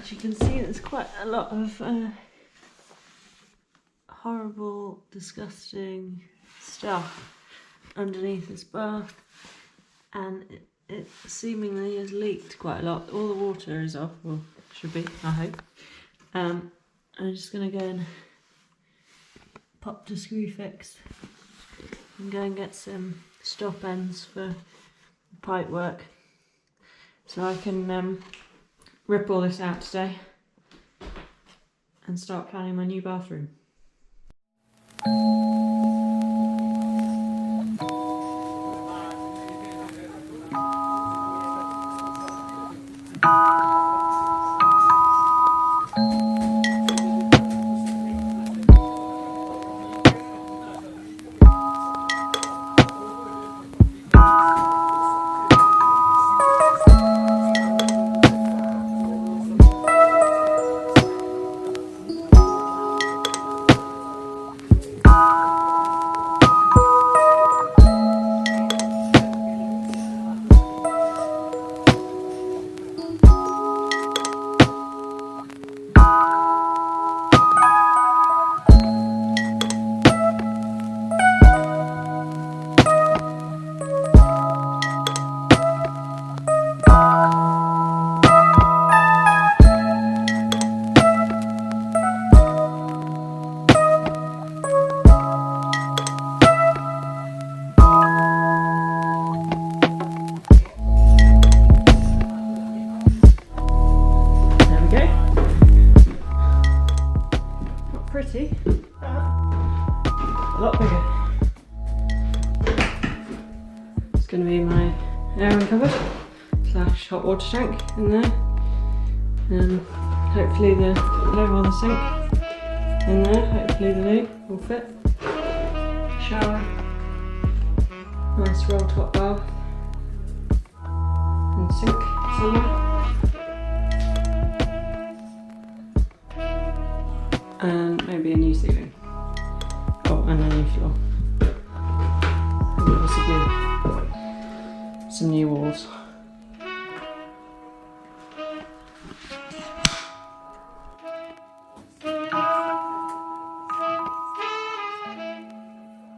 As you can see, there's quite a lot of horrible, disgusting stuff underneath this bath, and it seemingly has leaked quite a lot. All the water is off, or should be, I hope. I'm just going to go and pop the screw fixed and go and get some stop ends for pipe work, so I can rip all this out today and start planning my new bathroom. Pretty, but a lot bigger. It's going to be my airing cupboard / hot water tank in there, and hopefully the level of the sink in there, hopefully the loo will fit. Shower, nice roll top bath, and sink somewhere. And maybe a new ceiling. Oh, and a new floor. And possibly some new walls.